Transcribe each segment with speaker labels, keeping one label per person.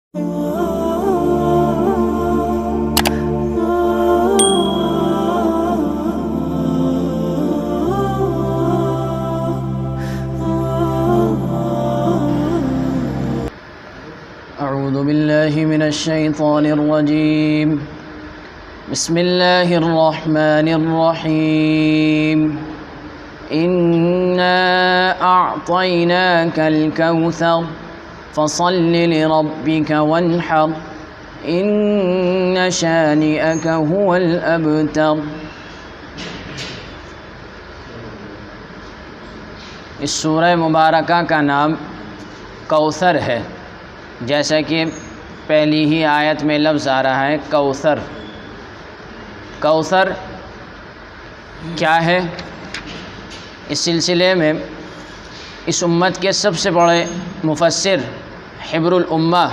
Speaker 1: أعوذ بالله من الشيطان الرجيم. بسم الله الرحمن الرحيم. إنا أعطيناك الكوثر فصل لربك وانحر إن شانئك هو الأبتر. اس سورہ مبارکہ کا نام کوثر ہے، جیسا کہ پہلی ہی آیت میں لفظ آ رہا ہے کوثر۔ کوثر کیا ہے؟ اس سلسلے میں اس امت کے سب سے بڑے مفسر حبر الامہ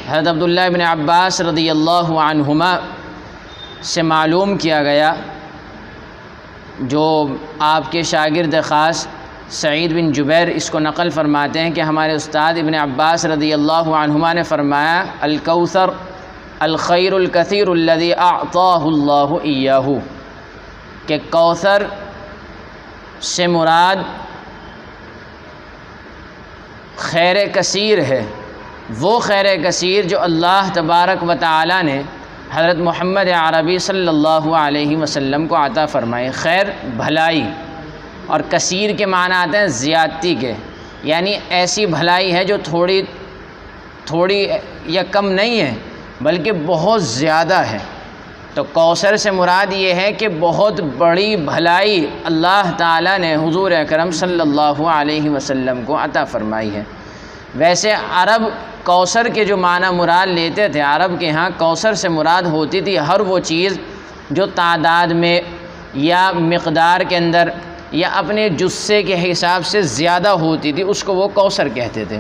Speaker 1: حضرت عبداللہ بن عباس رضی اللہ عنہما سے معلوم کیا گیا، جو آپ کے شاگرد خاص سعید بن جبیر اس کو نقل فرماتے ہیں کہ ہمارے استاد ابن عباس رضی اللہ عنہما نے فرمایا الکوثر الخیر الکثیر الذی اعطاہ اللہ ایاہ، کہ کوثر سے مراد خیر کثیر ہے، وہ خیر کثیر جو اللہ تبارک و تعالی نے حضرت محمد عربی صلی اللہ علیہ وسلم کو عطا فرمائے۔ خیر بھلائی، اور کثیر کے معنی آتے ہیں زیادتی کے، یعنی ایسی بھلائی ہے جو تھوڑی یا کم نہیں ہے بلکہ بہت زیادہ ہے۔ تو کوثر سے مراد یہ ہے کہ بہت بڑی بھلائی اللہ تعالیٰ نے حضور اکرم صلی اللہ علیہ وسلم کو عطا فرمائی ہے۔ ویسے عرب کوثر کے جو معنی مراد لیتے تھے، عرب کے ہاں کوثر سے مراد ہوتی تھی ہر وہ چیز جو تعداد میں یا مقدار کے اندر یا اپنے جثے کے حساب سے زیادہ ہوتی تھی، اس کو وہ کوثر کہتے تھے۔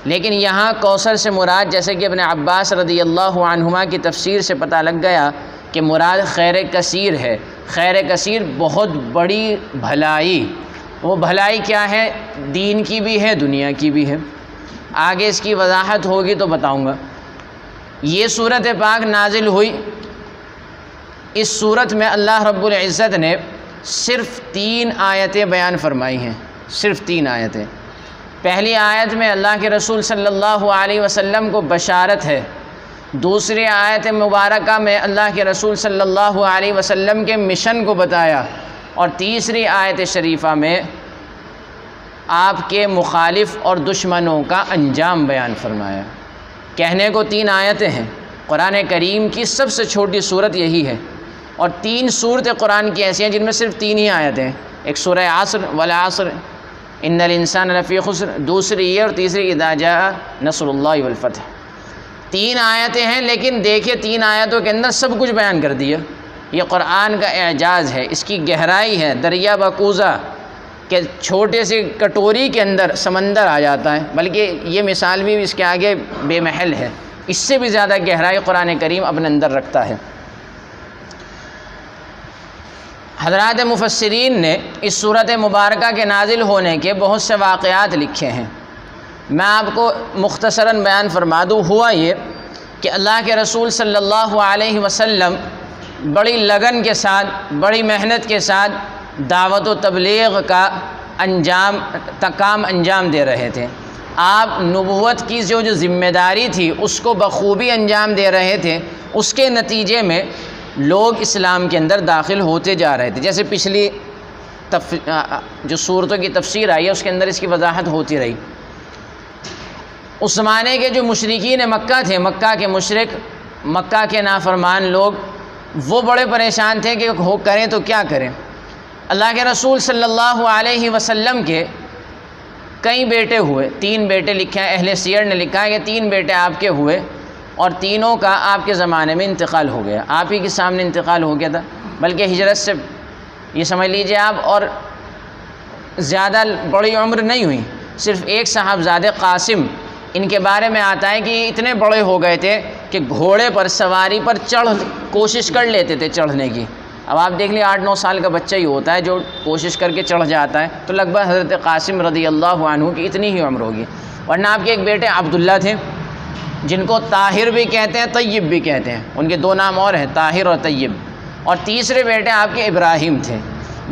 Speaker 1: لیکن یہاں کوثر سے مراد، جیسے کہ ابن عباس رضی اللہ عنہما کی تفسیر سے پتہ لگ گیا کہ مراد خیر کثیر ہے۔ خیر کثیر بہت بڑی بھلائی۔ وہ بھلائی کیا ہے؟ دین کی بھی ہے، دنیا کی بھی ہے۔ آگے اس کی وضاحت ہوگی تو بتاؤں گا۔ یہ سورت پاک نازل ہوئی، اس سورت میں اللہ رب العزت نے صرف 3 آیتیں بیان فرمائی ہیں، صرف 3 آیتیں۔ پہلی آیت میں اللہ کے رسول صلی اللہ علیہ وسلم کو بشارت ہے، دوسری آیت مبارکہ میں اللہ کے رسول صلی اللہ علیہ وسلم کے مشن کو بتایا، اور تیسری آیت شریفہ میں آپ کے مخالف اور دشمنوں کا انجام بیان فرمایا۔ کہنے کو 3 آیتیں ہیں، قرآن کریم کی سب سے چھوٹی صورت یہی ہے، اور 3 صورتیں قرآن کی ایسی ہیں جن میں صرف 3 ہی آیتیں ہیں۔ ایک سورہ عصر والعصر ان الانسان لفی خسر، دوسری یہ، اور تیسری اذا جاء نصر اللہ والفتح۔ 3 آیتیں ہیں، لیکن دیکھیے 3 آیتوں کے اندر سب کچھ بیان کر دیا۔ یہ قرآن کا اعجاز ہے، اس کی گہرائی ہے، دریا بکوزہ کہ چھوٹے سے کٹوری کے اندر سمندر آ جاتا ہے، بلکہ یہ مثال بھی اس کے آگے بے محل ہے۔ اس سے بھی زیادہ گہرائی قرآن کریم اپنے اندر رکھتا ہے۔ حضرات مفسرین نے اس صورت مبارکہ کے نازل ہونے کے بہت سے واقعات لکھے ہیں، میں آپ کو مختصراً بیان فرما دوں۔ ہوا یہ کہ اللہ کے رسول صلی اللہ علیہ وسلم بڑی لگن کے ساتھ، بڑی محنت کے ساتھ دعوت و تبلیغ کا کام انجام دے رہے تھے۔ آپ نبوت کی جو ذمہ داری تھی اس کو بخوبی انجام دے رہے تھے، اس کے نتیجے میں لوگ اسلام کے اندر داخل ہوتے جا رہے تھے۔ جیسے پچھلی جو صورتوں کی تفسیر آئی ہے اس کے اندر اس کی وضاحت ہوتی رہی۔ اس زمانے کے جو مشرکین مکہ تھے، مکہ کے مشرک، مکہ کے نافرمان لوگ، وہ بڑے پریشان تھے کہ کریں تو کیا کریں۔ اللہ کے رسول صلی اللہ علیہ وسلم کے کئی بیٹے ہوئے، 3 بیٹے لکھے ہیں، اہل سیر نے لکھا ہے کہ 3 بیٹے آپ کے ہوئے، اور تینوں کا آپ کے زمانے میں انتقال ہو گیا، آپ ہی کے سامنے انتقال ہو گیا تھا، بلکہ ہجرت سے یہ سمجھ لیجئے آپ، اور زیادہ بڑی عمر نہیں ہوئی۔ صرف ایک صاحبزادے قاسم، ان کے بارے میں آتا ہے کہ یہ اتنے بڑے ہو گئے تھے کہ گھوڑے پر سواری پر کوشش کر لیتے تھے چڑھنے کی۔ اب آپ دیکھ لیں 8-9 سال کا بچہ ہی ہوتا ہے جو کوشش کر کے چڑھ جاتا ہے، تو لگ بھگ حضرت قاسم رضی اللہ عنہ کی اتنی ہی عمر ہوگی۔ ورنہ آپ کے ایک بیٹے عبداللہ تھے، جن کو طاہر بھی کہتے ہیں طیب بھی کہتے ہیں، ان کے دو نام اور ہیں، طاہر اور طیب۔ اور تیسرے بیٹے آپ کے ابراہیم تھے۔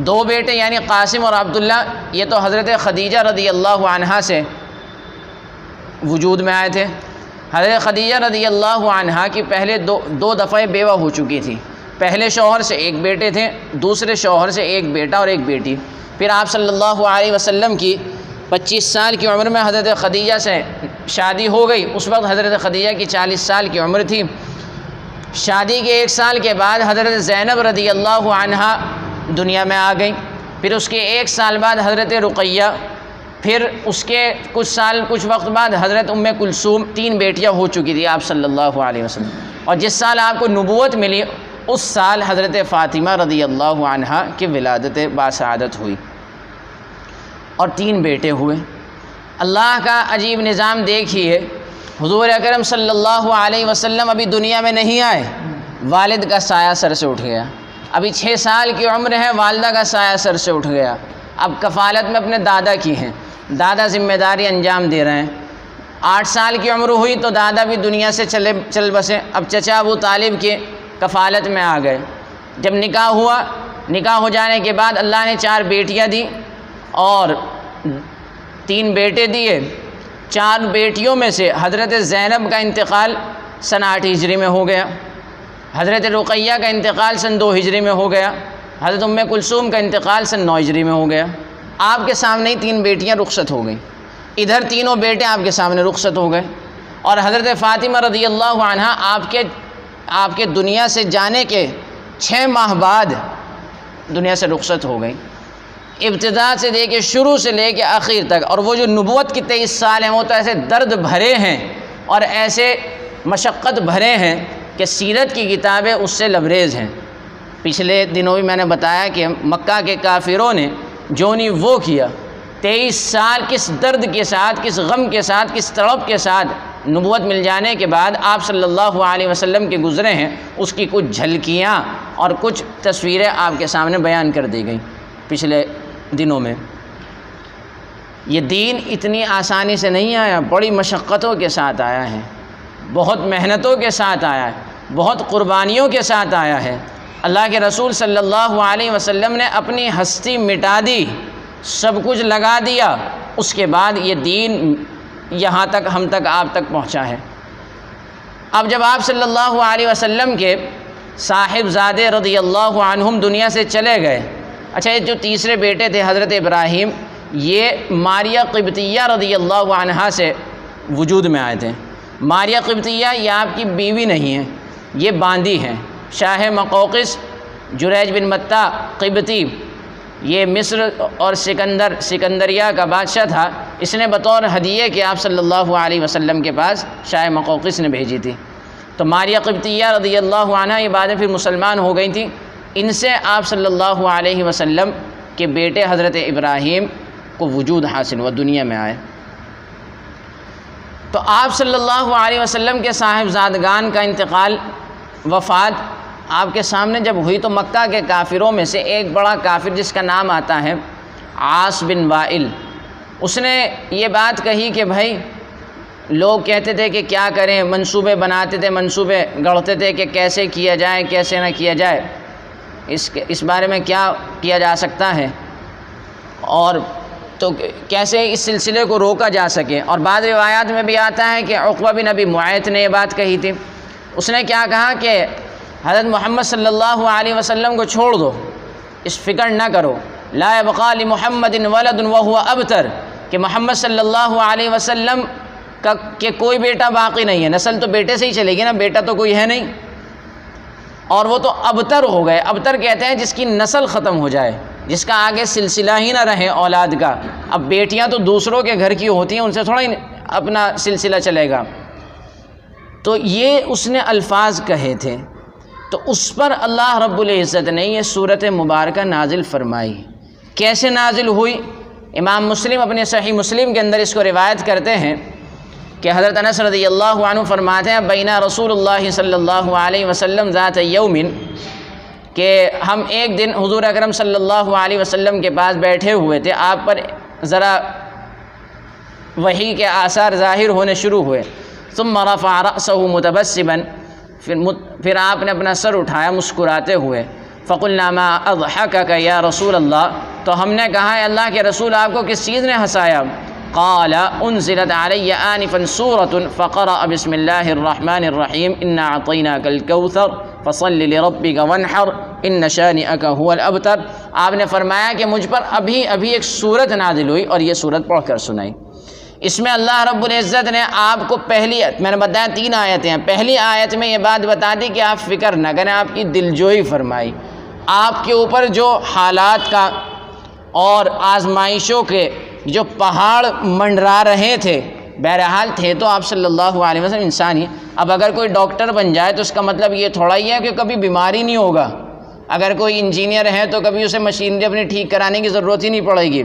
Speaker 1: دو بیٹے یعنی قاسم اور عبداللہ، یہ تو حضرت خدیجہ رضی اللہ عنہا سے وجود میں آئے تھے۔ حضرت خدیجہ رضی اللہ عنہا کی پہلے دو دفعہ بیوہ ہو چکی تھی۔ پہلے شوہر سے ایک بیٹے تھے، دوسرے شوہر سے ایک بیٹا اور ایک بیٹی۔ پھر آپ صلی اللہ علیہ وسلم کی 25 سال کی عمر میں حضرت خدیجہ سے شادی ہو گئی۔ اس وقت حضرت خدیجہ کی 40 سال کی عمر تھی۔ شادی کے 1 سال کے بعد حضرت زینب رضی اللہ عنہا دنیا میں آ گئی۔ پھر اس کے 1 سال بعد حضرت رقیہ، پھر اس کے کچھ وقت بعد حضرت ام کلثوم۔ 3 بیٹیاں ہو چکی تھی آپ صلی اللہ علیہ وسلم۔ اور جس سال آپ کو نبوت ملی اس سال حضرت فاطمہ رضی اللہ عنہا کی ولادت باسعادت ہوئی اور 3 بیٹے ہوئے۔ اللہ کا عجیب نظام دیکھیے، حضور اکرم صلی اللہ علیہ وسلم ابھی دنیا میں نہیں آئے، والد کا سایہ سر سے اٹھ گیا۔ ابھی 6 سال کی عمر ہے، والدہ کا سایہ سر سے اٹھ گیا۔ اب کفالت میں اپنے دادا کی ہیں، دادا ذمہ داری انجام دے رہے ہیں۔ 8 سال کی عمر ہوئی تو دادا بھی دنیا سے چل بسے۔ اب چچا ابو طالب کے کفالت میں آ گئے۔ جب نکاح ہوا، نکاح ہو جانے کے بعد اللہ نے 4 بیٹیاں دی اور 3 بیٹے دیے۔ 4 بیٹیوں میں سے حضرت زینب کا انتقال سن 8 ہجری میں ہو گیا، حضرت رقیہ کا انتقال سن 2 ہجری میں ہو گیا، حضرت ام کلثوم کا انتقال سن 9 ہجری میں ہو گیا۔ آپ کے سامنے ہی 3 بیٹیاں رخصت ہو گئیں، ادھر تینوں بیٹے آپ کے سامنے رخصت ہو گئے۔ اور حضرت فاطمہ رضی اللہ عنہا آپ کے دنیا سے جانے کے 6 ماہ بعد دنیا سے رخصت ہو گئی۔ ابتدا سے لے کے شروع سے لے کے آخر تک، اور وہ جو نبوت کی 23 سال ہیں وہ تو ایسے درد بھرے ہیں اور ایسے مشقت بھرے ہیں کہ سیرت کی کتابیں اس سے لبریز ہیں۔ پچھلے دنوں بھی میں نے بتایا کہ مکہ کے کافروں نے جو نہیں وہ کیا، 23 سال کس درد کے ساتھ، کس غم کے ساتھ، کس تڑپ کے ساتھ نبوت مل جانے کے بعد آپ صلی اللہ علیہ وسلم کے گزرے ہیں، اس کی کچھ جھلکیاں اور کچھ تصویریں آپ کے سامنے بیان کر دی گئیں پچھلے دنوں میں۔ یہ دین اتنی آسانی سے نہیں آیا، بڑی مشقتوں کے ساتھ آیا ہے، بہت محنتوں کے ساتھ آیا ہے، بہت قربانیوں کے ساتھ آیا ہے۔ اللہ کے رسول صلی اللہ علیہ وسلم نے اپنی ہستی مٹا دی، سب کچھ لگا دیا، اس کے بعد یہ دین یہاں تک ہم تک آپ تک پہنچا ہے۔ اب جب آپ صلی اللہ علیہ وسلم کے صاحبزادے رضی اللہ عنہم دنیا سے چلے گئے، اچھا یہ جو تیسرے بیٹے تھے حضرت ابراہیم، یہ ماریہ قبطیہ رضی اللہ عنہا سے وجود میں آئے تھے۔ ماریہ قبطیہ یہ آپ کی بیوی نہیں ہے، یہ باندی ہیں۔ شاہ مقوقس جریج بن متہ قبطی، یہ مصر اور سکندریہ کا بادشاہ تھا، اس نے بطور ہدیے کہ آپ صلی اللہ علیہ وسلم کے پاس شاہ مقوقس نے بھیجی تھی۔ تو ماریہ قبطیہ رضی اللہ عنہا یہ بعد میں پھر مسلمان ہو گئی تھیں۔ ان سے آپ صلی اللہ علیہ وسلم کے بیٹے حضرت ابراہیم کو وجود حاصل ہوا، دنیا میں آئے۔ تو آپ صلی اللہ علیہ وسلم کے صاحبزادگان کا انتقال، وفات آپ کے سامنے جب ہوئی تو مکہ کے کافروں میں سے ایک بڑا کافر جس کا نام آتا ہے عاص بن وائل، اس نے یہ بات کہی کہ بھائی لوگ کہتے تھے کہ کیا کریں، منصوبے بناتے تھے، منصوبے گڑھتے تھے کہ کیسے کیا جائے کیسے نہ کیا جائے، اس بارے میں کیا کیا جا سکتا ہے اور تو کیسے اس سلسلے کو روکا جا سکے۔ اور بعض روایات میں بھی آتا ہے کہ عقبہ بن ابی معیط نے یہ بات کہی تھی۔ اس نے کیا کہا کہ حضرت محمد صلی اللہ علیہ وسلم کو چھوڑ دو، اس فکر نہ کرو، لا یبقى لمحمد ولد وهو ابتر، کہ محمد صلی اللہ علیہ وسلم کا کہ کوئی بیٹا باقی نہیں ہے، نسل تو بیٹے سے ہی چلے گی نا، بیٹا تو کوئی ہے نہیں، اور وہ تو ابتر ہو گئے۔ ابتر کہتے ہیں جس کی نسل ختم ہو جائے، جس کا آگے سلسلہ ہی نہ رہے اولاد کا۔ اب بیٹیاں تو دوسروں کے گھر کی ہوتی ہیں، ان سے تھوڑا ہی اپنا سلسلہ چلے گا۔ تو یہ اس نے الفاظ کہے تھے، تو اس پر اللہ رب العزت نے یہ صورت مبارکہ نازل فرمائی۔ کیسے نازل ہوئی؟ امام مسلم اپنے صحیح مسلم کے اندر اس کو روایت کرتے ہیں کہ حضرت انس رضی اللہ عنہ فرماتے ہیں بینا رسول اللہ صلی اللہ علیہ وسلم ذات یومن، کہ ہم ایک دن حضور اکرم صلی اللہ علیہ وسلم کے پاس بیٹھے ہوئے تھے، آپ پر ذرا وحی کے آثار ظاہر ہونے شروع ہوئے۔ ثم رفع رأسه متبسما، پھر آپ نے اپنا سر اٹھایا مسکراتے ہوئے. فقلنا ما اضحكك یا رسول اللہ، تو ہم نے کہا اے اللہ کے رسول آپ کو کس چیز نے ہنسایا؟ قال انزلت علی آنفا سورة فقرأ بسم اللہ الرحمن الرحیم انا اعطیناک الکوثر فصل لربک وانحر ان شانئک هو الابتر. آپ نے فرمایا کہ مجھ پر ابھی ایک سورت نازل ہوئی اور یہ سورت پڑھ کر سنائی. اس میں اللہ رب العزت نے آپ کو پہلی، میں نے بتایا 3 آیتیں ہیں، پہلی آیت میں یہ بات بتا دی کہ آپ فکر نہ کریں، آپ کی دلجوئی فرمائی. آپ کے اوپر جو حالات کا اور آزمائشوں کے جو پہاڑ منڈرا رہے تھے، بہرحال تھے تو آپ صلی اللہ علیہ وسلم انسان ہی. اب اگر کوئی ڈاکٹر بن جائے تو اس کا مطلب یہ تھوڑا ہی ہے کہ کبھی بیماری نہیں ہوگا. اگر کوئی انجینئر ہے تو کبھی اسے مشینری اپنی ٹھیک کرانے کی ضرورت ہی نہیں پڑے گی.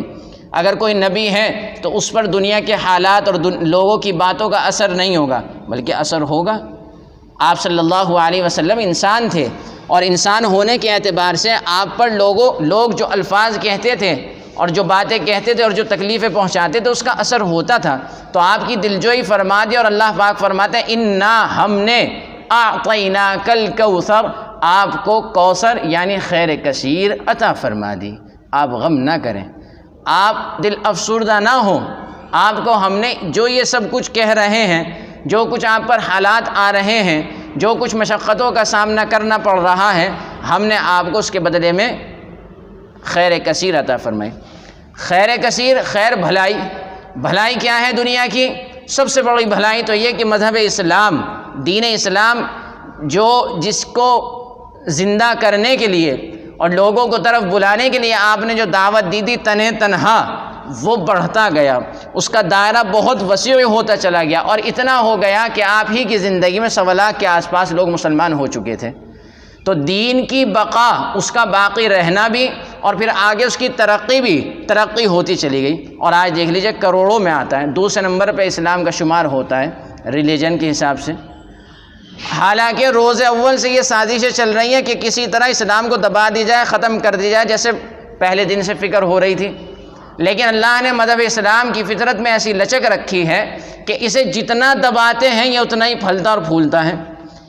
Speaker 1: اگر کوئی نبی ہے تو اس پر دنیا کے حالات اور لوگوں کی باتوں کا اثر نہیں ہوگا، بلکہ اثر ہوگا. آپ صلی اللہ علیہ وسلم انسان تھے، اور انسان ہونے کے اعتبار سے آپ پر لوگ جو الفاظ کہتے تھے اور جو باتیں کہتے تھے اور جو تکلیفیں پہنچاتے تھے اس کا اثر ہوتا تھا. تو آپ کی دلجوئی فرما دی، اور اللہ پاک فرماتے ہیں انا ہم نے اعطیناک الکوثر، آپ کو کوثر یعنی خیر کثیر عطا فرما دی. آپ غم نہ کریں، آپ دل افسردہ نہ ہوں. آپ کو ہم نے جو یہ سب کچھ کہہ رہے ہیں، جو کچھ آپ پر حالات آ رہے ہیں، جو کچھ مشقتوں کا سامنا کرنا پڑ رہا ہے، ہم نے آپ کو اس کے بدلے میں خیر کثیر عطا فرمائی. خیر کثیر، خیر بھلائی. بھلائی کیا ہے دنیا کی؟ سب سے بڑی بھلائی تو یہ کہ مذہب اسلام، دین اسلام جس کو زندہ کرنے کے لیے اور لوگوں کو طرف بلانے کے لیے آپ نے جو دعوت دی تھی تنہا، وہ بڑھتا گیا، اس کا دائرہ بہت وسیع ہوتا چلا گیا، اور اتنا ہو گیا کہ آپ ہی کی زندگی میں 1.25 لاکھ کے آس پاس لوگ مسلمان ہو چکے تھے. تو دین کی بقا، اس کا باقی رہنا بھی، اور پھر آگے اس کی ترقی ہوتی چلی گئی. اور آج دیکھ لیجئے کروڑوں میں آتا ہے، 2 نمبر پہ اسلام کا شمار ہوتا ہے ریلیجن کے حساب سے. حالانکہ روز اول سے یہ سازشیں چل رہی ہیں کہ کسی طرح اسلام کو دبا دی جائے، ختم کر دی جائے، جیسے پہلے دن سے فکر ہو رہی تھی. لیکن اللہ نے مذہب اسلام کی فطرت میں ایسی لچک رکھی ہے کہ اسے جتنا دباتے ہیں یہ اتنا ہی پھلتا اور پھولتا ہے،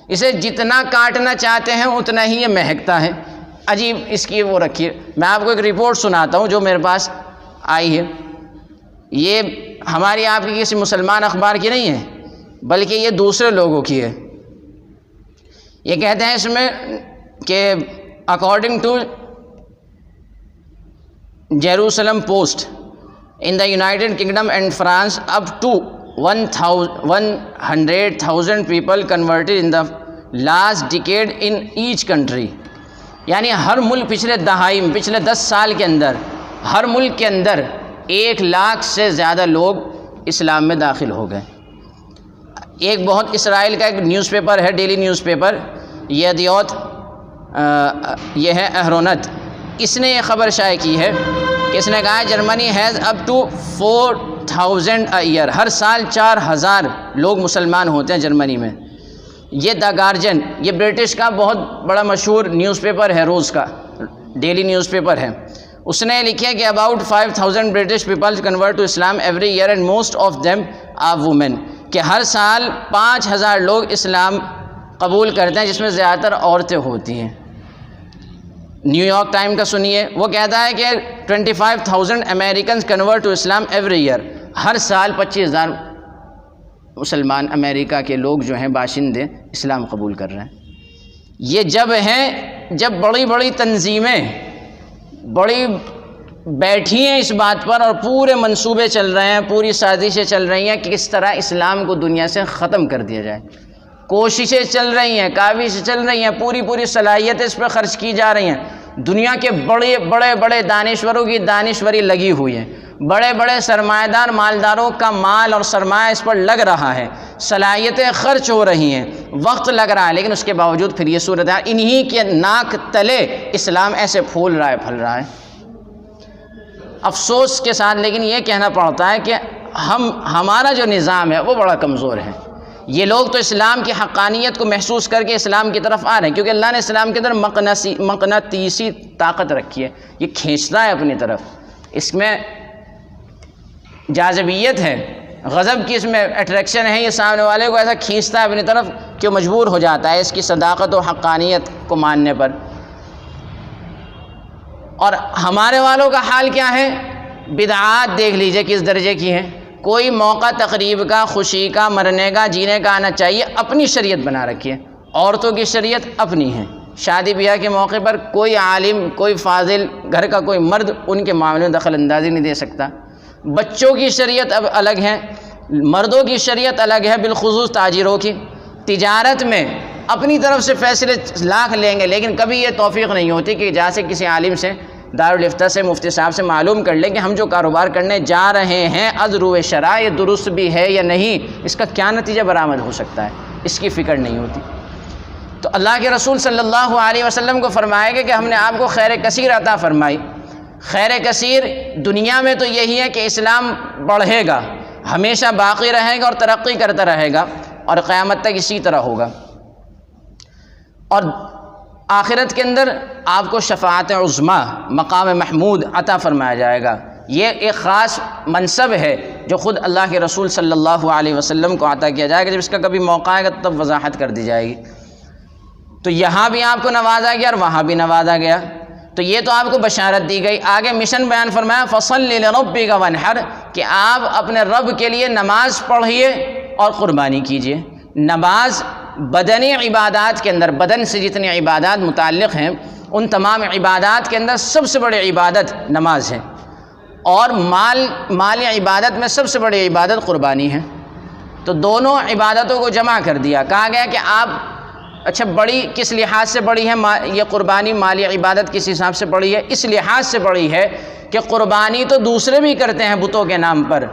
Speaker 1: اسے جتنا کاٹنا چاہتے ہیں اتنا ہی یہ مہکتا ہے. عجیب اس کی وہ رکھی ہے. میں آپ کو ایک رپورٹ سناتا ہوں جو میرے پاس آئی ہے. یہ ہماری آپ کی کسی مسلمان اخبار کی نہیں ہے، بلکہ یہ دوسرے لوگوں کی ہے. یہ کہتے ہیں اس میں کہ according to Jerusalem Post in the United Kingdom and France up to 100,000 people converted in the last decade in each country. یعنی ہر ملک پچھلے دہائی میں، پچھلے 10 سال کے اندر ہر ملک کے اندر 1 لاکھ سے زیادہ لوگ اسلام میں داخل ہو گئے. ایک بہت اسرائیل کا ایک نیوز پیپر ہے، ڈیلی نیوز پیپر، یہ ہے اہرونت، اس نے یہ خبر شائع کی ہے کہ اس نے کہا ہے Germany has up to 4,000 a year، ہر سال 4,000 لوگ مسلمان ہوتے ہیں جرمنی میں. یہ دا گارجین، یہ برٹش کا بہت بڑا مشہور نیوز پیپر ہے، روز کا ڈیلی نیوز پیپر ہے. اس نے لکھا کہ about 5,000 British people convert to Islam every year and most of them are women, کہ ہر سال 5,000 لوگ اسلام قبول کرتے ہیں، جس میں زیادہ تر عورتیں ہوتی ہیں. نیو یارک ٹائم کا سنیے، وہ کہتا ہے کہ 25,000 Americans convert to Islam every year, ہر سال 25,000 مسلمان امریکہ کے لوگ جو ہیں باشندے اسلام قبول کر رہے ہیں. یہ جب بڑی بڑی تنظیمیں بڑی بیٹھی ہیں اس بات پر اور پورے منصوبے چل رہے ہیں، پوری سازشیں چل رہی ہیں کہ کس طرح اسلام کو دنیا سے ختم کر دیا جائے. کوششیں چل رہی ہیں، کاوشیں چل رہی ہیں، پوری صلاحیتیں اس پر خرچ کی جا رہی ہیں. دنیا کے بڑے دانشوروں کی دانشوری لگی ہوئی ہے، بڑے سرمایہ دار مالداروں کا مال اور سرمایہ اس پر لگ رہا ہے، صلاحیتیں خرچ ہو رہی ہیں، وقت لگ رہا ہے، لیکن اس کے باوجود پھر یہ صورتحال، انہی کے ناک تلے اسلام ایسے پھول رہا ہے، پھل رہا ہے. افسوس کے ساتھ لیکن یہ کہنا پڑتا ہے کہ ہمارا جو نظام ہے وہ بڑا کمزور ہے. یہ لوگ تو اسلام کی حقانیت کو محسوس کر کے اسلام کی طرف آ رہے ہیں، کیونکہ اللہ نے اسلام کے اندر مقناطیسی طاقت رکھی ہے، یہ کھینچتا ہے اپنی طرف، اس میں جاذبیت ہے. غضب کی اس میں اٹریکشن ہے، یہ سامنے والے کو ایسا کھینچتا ہے اپنی طرف کہ وہ مجبور ہو جاتا ہے اس کی صداقت و حقانیت کو ماننے پر۔ اور ہمارے والوں کا حال کیا ہے؟ بدعات دیکھ لیجئے کس درجے کی ہیں۔ کوئی موقع تقریب کا، خوشی کا، مرنے کا، جینے کا آنا چاہیے، اپنی شریعت بنا رکھی ہے۔ عورتوں کی شریعت اپنی ہے، شادی بیاہ کے موقع پر کوئی عالم، کوئی فاضل، گھر کا کوئی مرد ان کے معاملے میں دخل اندازی نہیں دے سکتا۔ بچوں کی شریعت اب الگ ہے، مردوں کی شریعت الگ ہے، بالخصوص تاجروں کی۔ تجارت میں اپنی طرف سے فیصلے لاکھ لیں گے، لیکن کبھی یہ توفیق نہیں ہوتی کہ جا سے کسی عالم سے، دارالفتہ سے، مفتی صاحب سے معلوم کر لیں کہ ہم جو کاروبار کرنے جا رہے ہیں از روئے شرع یہ درست بھی ہے یا نہیں، اس کا کیا نتیجہ برآمد ہو سکتا ہے، اس کی فکر نہیں ہوتی۔ تو اللہ کے رسول صلی اللہ علیہ وسلم کو فرمایا گیا کہ ہم نے آپ کو خیر کثیر عطا فرمائی۔ خیر کثیر دنیا میں تو یہی ہے کہ اسلام بڑھے گا، ہمیشہ باقی رہے گا اور ترقی کرتا رہے گا، اور قیامت تک اسی طرح ہوگا۔ اور آخرت کے اندر آپ کو شفاعت عظمیٰ، مقام محمود عطا فرمایا جائے گا۔ یہ ایک خاص منصب ہے جو خود اللہ کے رسول صلی اللہ علیہ وسلم کو عطا کیا جائے گا۔ جب اس کا کبھی موقع آئے گا تب وضاحت کر دی جائے گی۔ تو یہاں بھی آپ کو نوازا گیا اور وہاں بھی نوازا گیا، تو یہ تو آپ کو بشارت دی گئی۔ آگے مشن بیان فرمایا فَصَلِّ لِرَبِّكَ وَانْحَرْ، کہ آپ اپنے رب کے لیے نماز پڑھیے اور قربانی کیجیے۔ نماز بدنی عبادات کے اندر، بدن سے جتنی عبادات متعلق ہیں ان تمام عبادات کے اندر سب سے بڑی عبادت نماز ہے، اور مال عبادت میں سب سے بڑی عبادت قربانی ہے۔ تو دونوں عبادتوں کو جمع کر دیا، کہا گیا کہ آپ اچھا بڑی کس لحاظ سے بڑی ہے یہ قربانی، مالی عبادت کس حساب سے بڑی ہے؟ اس لحاظ سے بڑی ہے کہ قربانی تو دوسرے بھی کرتے ہیں بتوں کے نام پر،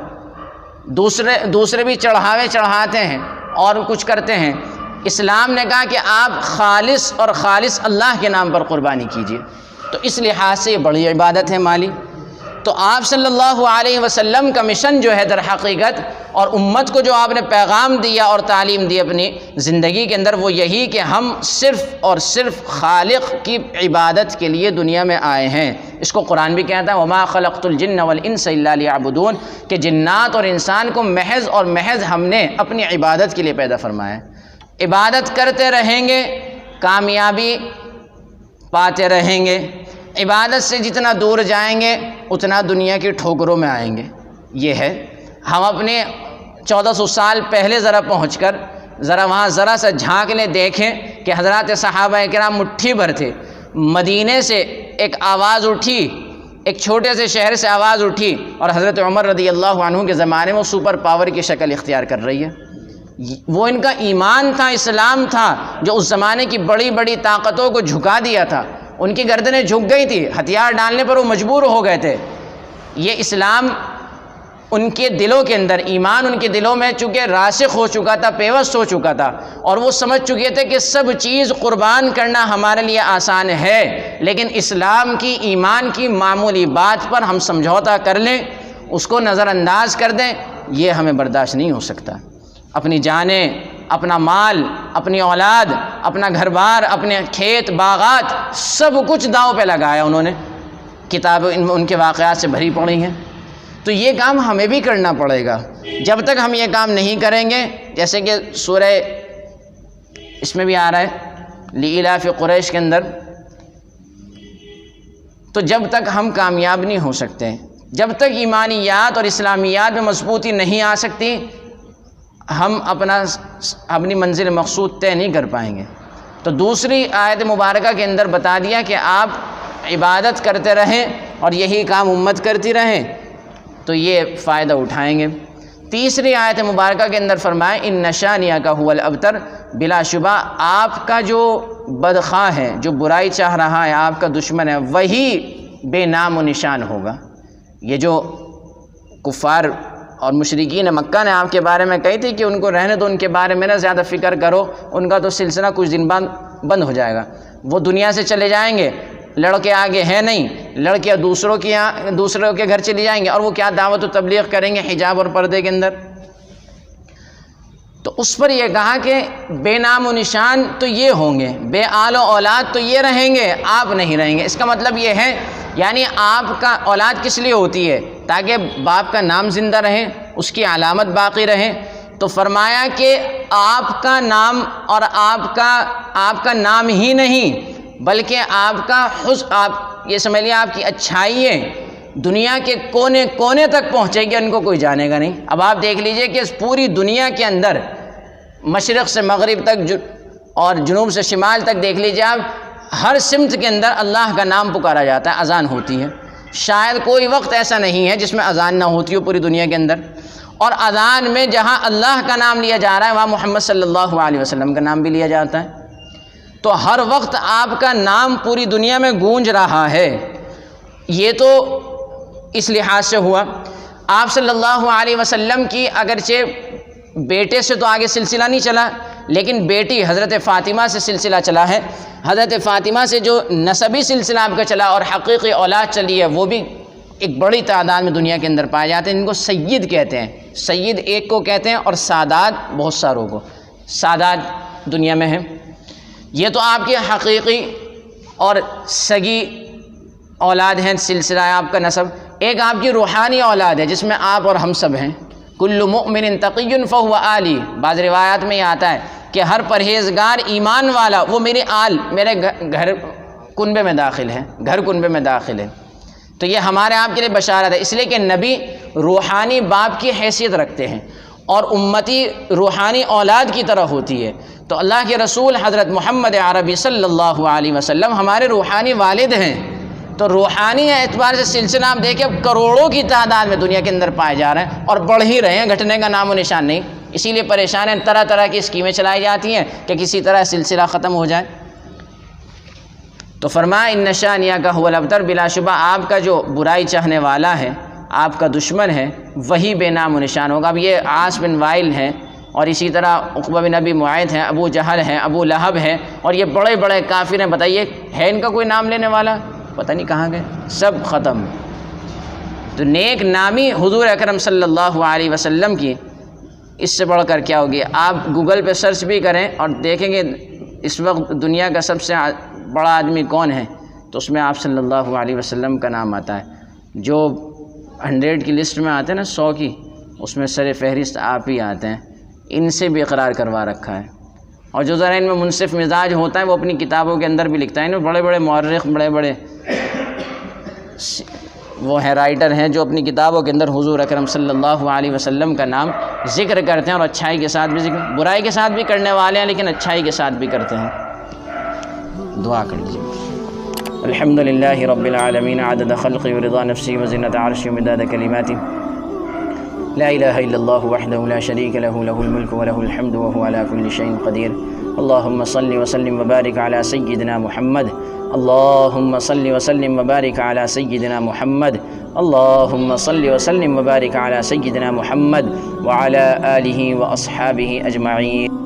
Speaker 1: دوسرے بھی چڑھاتے ہیں اور کچھ کرتے ہیں۔ اسلام نے کہا کہ آپ خالص اور خالص اللہ کے نام پر قربانی کیجیے، تو اس لحاظ سے یہ بڑی عبادت ہے مالی۔ تو آپ صلی اللہ علیہ وسلم کا مشن جو ہے در حقیقت، اور امت کو جو آپ نے پیغام دیا اور تعلیم دی اپنی زندگی کے اندر، وہ یہی کہ ہم صرف اور صرف خالق کی عبادت کے لیے دنیا میں آئے ہیں۔ اس کو قرآن بھی کہتا ہے وَمَا خَلَقْتُ الْجِنَّ وَالْإِنسَ إِلَّا لِيَعْبُدُونَ، کہ جنات اور انسان کو محض اور محض ہم نے اپنی عبادت کے لیے پیدا فرمایا ہے۔ عبادت کرتے رہیں گے کامیابی پاتے رہیں گے، عبادت سے جتنا دور جائیں گے اتنا دنیا کی ٹھوکروں میں آئیں گے۔ یہ ہے، ہم اپنے 1400 سال پہلے ذرا پہنچ کر وہاں ذرا سا جھانک لیں، دیکھیں کہ حضرات صحابہ کرام مٹھی بھر تھے، مدینے سے ایک آواز اٹھی، ایک چھوٹے سے شہر سے آواز اٹھی، اور حضرت عمر رضی اللہ عنہ کے زمانے میں وہ سپر پاور کی شکل اختیار کر رہی ہے۔ وہ ان کا ایمان تھا، اسلام تھا، جو اس زمانے کی بڑی بڑی طاقتوں کو جھکا دیا تھا۔ ان کی گردنیں جھک گئی تھی، ہتھیار ڈالنے پر وہ مجبور ہو گئے تھے۔ یہ اسلام ان کے دلوں کے اندر، ایمان ان کے دلوں میں چونکہ راسخ ہو چکا تھا، پیوست ہو چکا تھا، اور وہ سمجھ چکے تھے کہ سب چیز قربان کرنا ہمارے لیے آسان ہے، لیکن اسلام کی، ایمان کی معمولی بات پر ہم سمجھوتا کر لیں، اس کو نظر انداز کر دیں، یہ ہمیں برداشت نہیں ہو سکتا۔ اپنی جانیں، اپنا مال، اپنی اولاد، اپنا گھر بار، اپنے کھیت باغات، سب کچھ داؤ پہ لگایا انہوں نے۔ کتابیں ان کے واقعات سے بھری پڑی ہیں۔ تو یہ کام ہمیں بھی کرنا پڑے گا۔ جب تک ہم یہ کام نہیں کریں گے، جیسے کہ سورہ اس میں بھی آ رہا ہے لإلاف قریش کے اندر، تو جب تک ہم کامیاب نہیں ہو سکتے، جب تک ایمانیات اور اسلامیات میں مضبوطی نہیں آ سکتی، ہم اپنی منزل مقصود طے نہیں کر پائیں گے۔ تو دوسری آیت مبارکہ کے اندر بتا دیا کہ آپ عبادت کرتے رہیں اور یہی کام امت کرتی رہیں تو یہ فائدہ اٹھائیں گے۔ تیسری آیت مبارکہ کے اندر فرمائے ان شانئک ھو الابتر، بلا شبہ آپ کا جو بدخواہ ہے، جو برائی چاہ رہا ہے، آپ کا دشمن ہے، وہی بے نام و نشان ہوگا۔ یہ جو کفار اور مشرکین مکہ نے آپ کے بارے میں کہی تھی کہ ان کو رہنے دو، ان کے بارے میں نہ زیادہ فکر کرو، ان کا تو سلسلہ کچھ دن بعد بند ہو جائے گا، وہ دنیا سے چلے جائیں گے، لڑکے آگے ہیں نہیں، لڑکیاں دوسروں کے گھر چلی جائیں گے، اور وہ کیا دعوت و تبلیغ کریں گے حجاب اور پردے کے اندر۔ تو اس پر یہ کہا کہ بے نام و نشان تو یہ ہوں گے، بے آل و اولاد تو یہ رہیں گے، آپ نہیں رہیں گے۔ اس کا مطلب یہ ہے، یعنی آپ کا اولاد کس لیے ہوتی ہے؟ تاکہ باپ کا نام زندہ رہے، اس کی علامت باقی رہے۔ تو فرمایا کہ آپ کا نام اور آپ کا نام ہی نہیں بلکہ آپ کا حسن، آپ یہ سمجھ لیے آپ کی اچھائییں دنیا کے کونے کونے تک پہنچے گی، ان کو کوئی جانے گا نہیں۔ اب آپ دیکھ لیجئے کہ اس پوری دنیا کے اندر مشرق سے مغرب تک اور جنوب سے شمال تک دیکھ لیجئے آپ، ہر سمت کے اندر اللہ کا نام پکارا جاتا ہے، اذان ہوتی ہے۔ شاید کوئی وقت ایسا نہیں ہے جس میں اذان نہ ہوتی ہو پوری دنیا کے اندر، اور اذان میں جہاں اللہ کا نام لیا جا رہا ہے وہاں محمد صلی اللہ علیہ وسلم کا نام بھی لیا جاتا ہے۔ تو ہر وقت آپ کا نام پوری دنیا میں گونج رہا ہے۔ یہ تو اس لحاظ سے ہوا۔ آپ صلی اللہ علیہ وسلم کی اگرچہ بیٹے سے تو آگے سلسلہ نہیں چلا، لیکن بیٹی حضرت فاطمہ سے سلسلہ چلا ہے۔ حضرت فاطمہ سے جو نسبی سلسلہ آپ کا چلا اور حقیقی اولاد چلی ہے، وہ بھی ایک بڑی تعداد میں دنیا کے اندر پائے جاتے ہیں۔ ان کو سید کہتے ہیں، سید ایک کو کہتے ہیں اور سادات بہت ساروں کو، سادات دنیا میں ہیں۔ یہ تو آپ کی حقیقی اور سگی اولاد ہیں، سلسلہ ہے آپ کا نسب۔ ایک آپ کی روحانی اولاد ہے جس میں آپ اور ہم سب ہیں۔ کل مؤمن تقی فہو آلی، بعض روایات میں یہ آتا ہے کہ ہر پرہیزگار ایمان والا وہ میرے آل، میرے گھر کنبے میں داخل ہے، گھر کنبے میں داخل ہے۔ تو یہ ہمارے آپ کے لیے بشارت ہے، اس لیے کہ نبی روحانی باپ کی حیثیت رکھتے ہیں اور امتی روحانی اولاد کی طرح ہوتی ہے۔ تو اللہ کے رسول حضرت محمد عربی صلی اللہ علیہ وسلم ہمارے روحانی والد ہیں۔ تو روحانی اعتبار سے سلسلہ آپ دیکھیں اب کروڑوں کی تعداد میں دنیا کے اندر پائے جا رہے ہیں اور بڑھ ہی رہے ہیں، گھٹنے کا نام و نشان نہیں۔ اسی لیے پریشان ہیں، طرح طرح کی اسکیمیں چلائی جاتی ہیں کہ کسی طرح سلسلہ ختم ہو جائے۔ تو فرمایا ان شانیہ کا هو الابتر، بلا شبہ آپ کا جو برائی چاہنے والا ہے، آپ کا دشمن ہے، وہی بے نام و نشان ہوگا۔ اب یہ عاص بن وائل ہیں اور اسی طرح عقبہ بن ابی معیط ہیں، ابو جہل ہیں، ابو لہب ہیں، اور یہ بڑے بڑے کافر ہیں۔ بتائیے ہے ان کا کوئی نام لینے والا؟ پتہ نہیں کہاں گئے، سب ختم۔ تو نیک نامی حضور اکرم صلی اللہ علیہ وسلم کی اس سے بڑھ کر کیا ہوگی؟ آپ گوگل پہ سرچ بھی کریں اور دیکھیں گے اس وقت دنیا کا سب سے بڑا آدمی کون ہے، تو اس میں آپ صلی اللہ علیہ وسلم کا نام آتا ہے۔ جو 100 کی لسٹ میں آتے ہیں نا، 100 کی، اس میں سر فہرست آپ ہی آتے ہیں۔ ان سے بھی اقرار کروا رکھا ہے۔ اور جو ذرا ان میں منصف مزاج ہوتا ہے وہ اپنی کتابوں کے اندر بھی لکھتا ہے۔ ان میں بڑے بڑے مورخ، بڑے بڑے وہ ہیں رائٹر ہیں جو اپنی کتابوں کے اندر حضور اکرم صلی اللہ علیہ وسلم کا نام ذکر کرتے ہیں، اور اچھائی کے ساتھ بھی ذکر، برائی کے ساتھ بھی کرنے والے ہیں لیکن اچھائی کے ساتھ بھی کرتے ہیں۔ دعا کر لیجیے۔ الحمد للہ رب العالمین، عدد خلقی ورضا نفسی وزنۃ عرشی ومداد کلماتی، لا الہ الا اللہ وحدہ لا شریک لہ، لہ الملک ولہ الحمد وہو علی کل شیء قدیر۔ اللہم صل وسلم وبارک علی سیدنا محمد، اللہم صل وسلم وبارک علی سیدنا محمد، اللہم صل وسلم وبارک علی سیدنا محمد وعلی آلہ واصحابہ اجمعین۔